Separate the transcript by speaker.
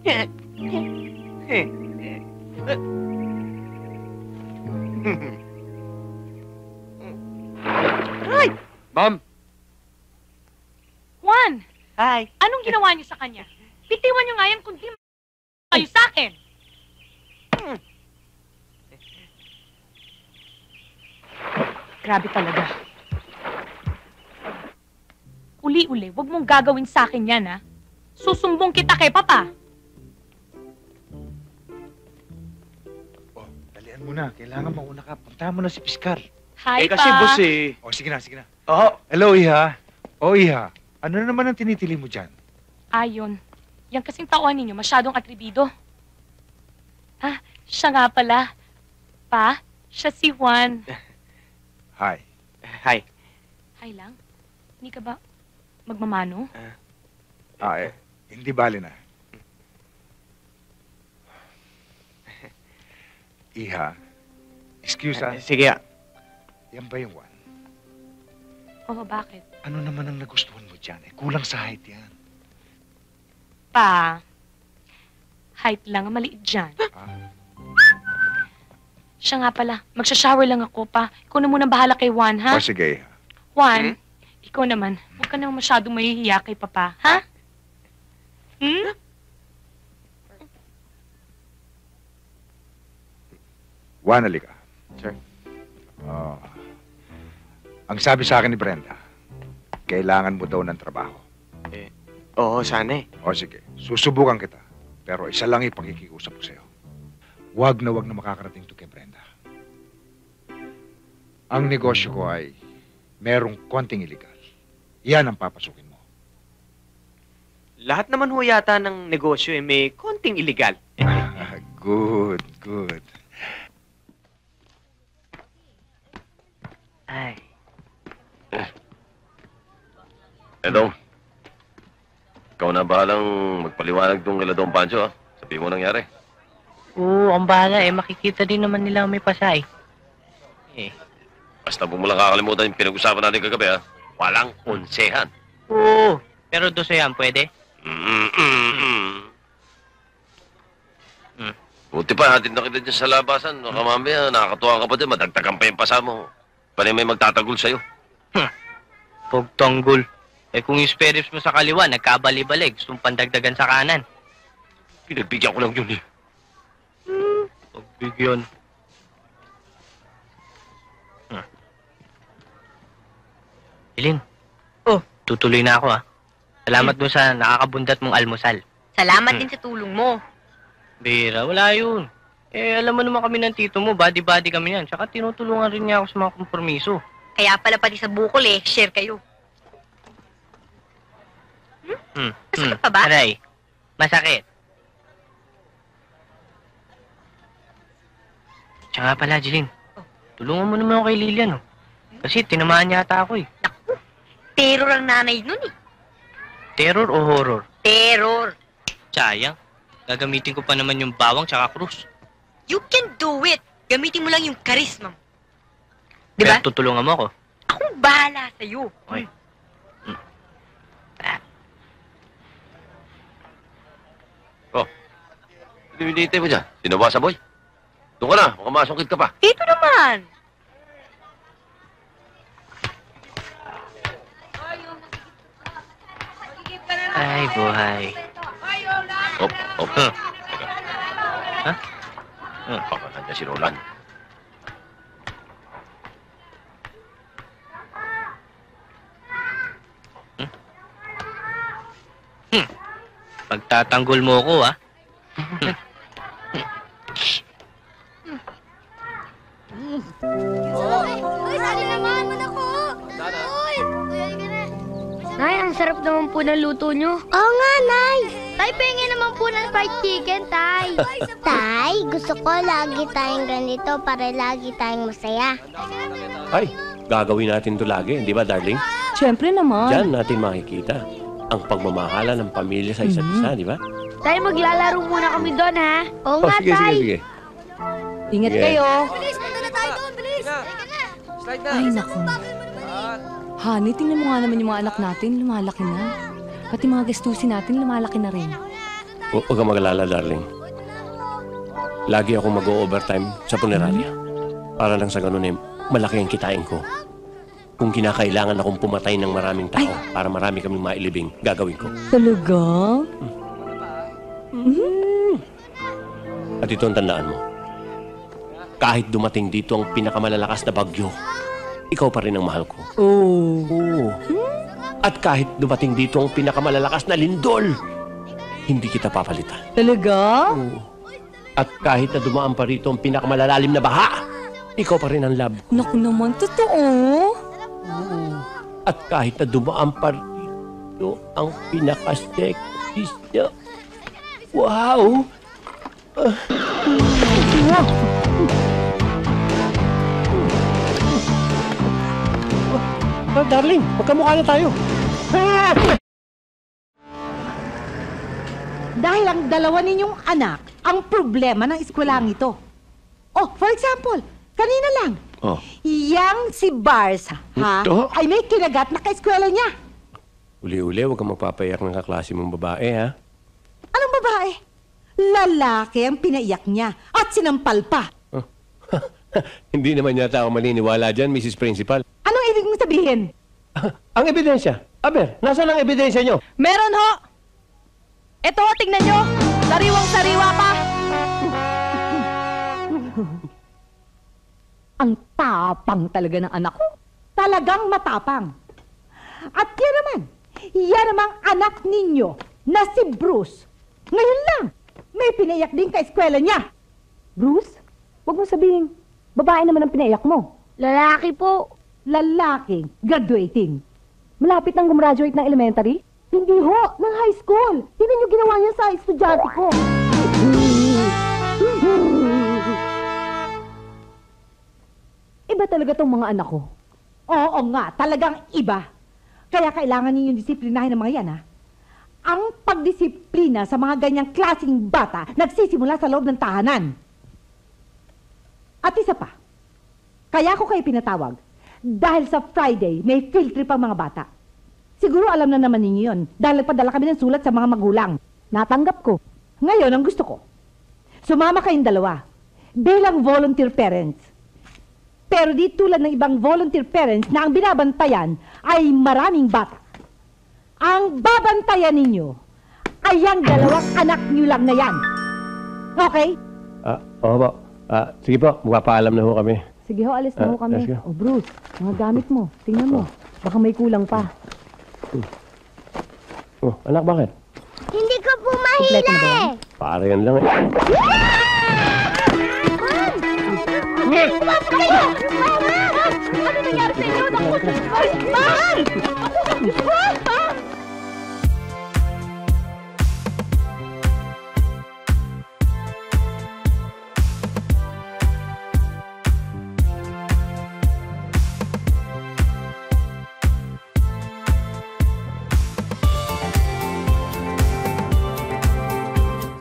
Speaker 1: Ay! Ma'am!
Speaker 2: Juan!
Speaker 1: Hi!
Speaker 2: Anong ginawa niyo sa kanya? Bitiwan niyo nga yan kundi kayo sa akin! Grabe talaga. Uli-uli, huwag mong gagawin sa akin yan, ha? Susumbong kita kay Papa.
Speaker 3: Oh, dalian mo na. Kailangan mauna ka. Puntahan mo na si Piskal.
Speaker 2: Hi,
Speaker 1: kasi
Speaker 2: Pa.
Speaker 1: boss eh.
Speaker 3: Oh, sige na, sige na.
Speaker 1: Oo.
Speaker 3: Hello, Iha. Oh, Iha. Ano na naman ang tinitili mo dyan?
Speaker 2: Ayon. Yan kasing tauhan ninyo, masyadong atribido. Ah, siya nga pala. Pa, siya si Juan.
Speaker 3: Hi.
Speaker 1: Hi.
Speaker 2: Hi lang. Hindi ka ba magmamano?
Speaker 3: Hindi bali na. Iha, excuse
Speaker 1: Sige.
Speaker 3: yan ba yung one?
Speaker 2: Oo, bakit?
Speaker 3: Ano naman ang nagustuhan mo dyan? Kulang sa height yan.
Speaker 2: Pa, height lang ang maliit dyan. Siya nga pala, magsha-shower lang ako, Pa. Ikaw na munang bahala kay Juan, ha?
Speaker 3: O sige, Iha.
Speaker 2: Juan, ikaw naman, huwag ka naman masyadong mahihiya kay Papa, ha? Hmm?
Speaker 3: Juan, halika.
Speaker 1: Sir.
Speaker 3: Ang sabi sa akin ni Brenda, kailangan mo daw ng trabaho.
Speaker 1: Oo, sana eh.
Speaker 3: O sige, susubukan kita. Pero isa lang ipakikiusap ko sa'yo. Wag na makakarating to kay Brenda. Ang negosyo ko ay merong konting illegal. Yan ang papasukin mo.
Speaker 1: Lahat naman ho yata ng negosyo eh may konting illegal.
Speaker 3: Good, good.
Speaker 1: Ay.
Speaker 4: Hello. Ikaw na bahalang magpaliwanag tong kila Don Pancho, ha? Sabihin mo nangyari.
Speaker 5: Oo, ang bahala eh. Makikita din naman nila may pasay.
Speaker 4: Basta huwag mo lang kakalimutan yung pinag-usapan natin kagabi, ha? Walang onsehan.
Speaker 5: Oo, pero 12 yan, pwede?
Speaker 4: Buti pa, hatid na kita dyan sa labasan. Baka mamaya, nakakatuwa ka pa din, madagdagan pa yung pasa mo. Panay may magtatagol sa'yo.
Speaker 5: Huwag tanggol. Eh kung yung spare ribs mo sa kaliwa, nagkabali-bali, gustong pandagdagan sa kanan.
Speaker 4: Pinagbigyan ko lang yun, eh.
Speaker 5: Pagbigyan. Ilin. Oh. Tutuloy na ako, ha. Salamat doon sa nakakabundat mong almusal.
Speaker 6: Salamat din sa tulong mo.
Speaker 5: Bira, wala yun. Eh, alam mo naman kami ng tito mo, body-body kami yan. Tsaka tinutulungan rin niya ako sa mga kompromiso.
Speaker 6: Kaya pala pati sa bukol eh, share kayo. Masakit pa ba?
Speaker 5: Aray, masakit. Tsaka pala, Jeline. Tulungan mo naman ako kay Lilian, oh. Kasi tinamaan niya ata ako, eh.
Speaker 6: Naku, terror ang nanay nun eh.
Speaker 5: Terror o horror?
Speaker 6: Terror.
Speaker 5: Sayang. Gagamitin ko pa naman yung bawang tsaka krus.
Speaker 6: You can do it. Gamitin mo lang yung charisma mo. Diba?
Speaker 5: Pero tutulungan mo ako.
Speaker 6: Akong bahala sa'yo.
Speaker 5: Okay.
Speaker 4: Oh, hinihintay mo dyan. Sino ba sa boy? Doon ka na, baka masungkit ka pa.
Speaker 6: Dito naman.
Speaker 5: Ay, buhay.
Speaker 4: Op.
Speaker 5: Huh?
Speaker 4: Ha? Baka nandiyan si Roland.
Speaker 5: Pagtatanggol mo ko, ha?
Speaker 7: Uy, sali naman mo na ko! Uy! Nay, ang sarap naman po ng luto nyo. Oo nga, Nay. Tay, pengen naman po ng fried chicken, Tay.
Speaker 8: Tay, gusto ko lagi tayong ganito para lagi tayong masaya.
Speaker 9: Ay, gagawin natin to lagi, di ba, darling?
Speaker 10: Siyempre naman.
Speaker 9: Diyan natin makikita ang pagmamahala ng pamilya sa isa't isa, di ba?
Speaker 7: Tay, maglalaro muna kami doon, ha? Oo nga,
Speaker 9: sige,
Speaker 7: Tay.
Speaker 9: sige.
Speaker 10: Ingat
Speaker 9: Sige.
Speaker 10: kayo.
Speaker 7: Bilis, punta na tayo doon, bilis.
Speaker 1: Slide na.
Speaker 10: Ay, naku. Honey, tingnan mo nga naman yung mga anak natin, lumalaki na. Pati mga gastusin natin, lumalaki na rin.
Speaker 9: Huwag kang mag-alala, darling. Lagi akong mag-o-overtime sa punerarya. Para lang sa ganun eh, malaki ang kitain ko. Kung kinakailangan akong pumatay ng maraming tao para marami kaming mailibing, gagawin ko.
Speaker 10: Talaga?
Speaker 9: At ito ang tandaan mo. Kahit dumating dito ang pinakamalalakas na bagyo, ikaw pa rin ang mahal ko. Oo. At kahit dumating dito ang pinakamalalakas na lindol, hindi kita papalitan.
Speaker 10: Talaga?
Speaker 9: Oo. At kahit na dumaan pa rito ang pinakamalalalim na baha, ikaw pa rin ang love.
Speaker 10: Naku naman, totoo.
Speaker 9: At kahit na dumaan pa rito ang pinaka-sexy na... Wow! Darling, magkamukha na tayo.
Speaker 11: Dahil ang dalawa ninyong anak ang problema ng eskwelahan ito. Oh, for example, kanina lang.
Speaker 9: Oh.
Speaker 11: Yang si Barsa,
Speaker 9: Ito?
Speaker 11: ay may kinagat na kaeskwela niya.
Speaker 9: Uli-uli, huwag kang magpapayak ng kaklase mong babae, ha?
Speaker 11: Anong babae? Lalaki ang pinaiyak niya at sinampal pa.
Speaker 9: Hindi naman yata ako maniniwala dyan, Mrs. Principal.
Speaker 11: Anong ibig mong sabihin?
Speaker 9: Ang ebidensya. Aber, nasaan ang ebidensya nyo?
Speaker 2: Meron ho! Ito, tingnan nyo! Sariwang-sariwa pa!
Speaker 11: Ang tapang talaga ng anak ko. Talagang matapang. At yan namang anak ninyo na si Bruce. Ngayon lang, may pinaiyak din ka-eskwela niya.
Speaker 10: Bruce, wag mo sabihin, babae naman ang pinaiyak mo.
Speaker 7: Lalaki po.
Speaker 11: Lalaking graduating.
Speaker 10: Malapit nang gumraduate ng elementary?
Speaker 11: Hindi ho, ng high school. Tingnan niyo ginawa niya sa estudyante ko.
Speaker 10: Iba talaga tong mga anak ko.
Speaker 11: Oo nga, talagang iba. Kaya kailangan niyo yung disiplinahin ng mga yan, ha? Ang pagdisiplina sa mga ganyang klaseng bata nagsisimula sa loob ng tahanan. At isa pa, kaya ko kayo pinatawag dahil sa Friday may field trip ang mga bata. Siguro alam na naman ninyo yun dahil nagpadala kami ng sulat sa mga magulang.
Speaker 10: Natanggap ko.
Speaker 11: Ngayon, ang gusto ko, sumama kayong dalawa bilang volunteer parents. Pero di tulad ng ibang volunteer parents na ang binabantayan ay maraming bata. Ang babantayan ninyo ay ang dalawang anak nyo lang na yan. Okay?
Speaker 9: Oo po. Sige po, magpapaalam na ho kami.
Speaker 10: Sige ho, alis na ho kami.
Speaker 9: let's go.
Speaker 10: O Bruce, mga gamit mo. Tingnan mo. Baka may kulang pa.
Speaker 9: Oh, anak, bakit?
Speaker 8: Hindi ko po mahila
Speaker 10: Kompleto na ba yan?
Speaker 8: eh.
Speaker 9: Para yan lang eh.
Speaker 11: Umasa kayo! Ano nangyari sa inyo? Naku! Ay, Mahal! Ako!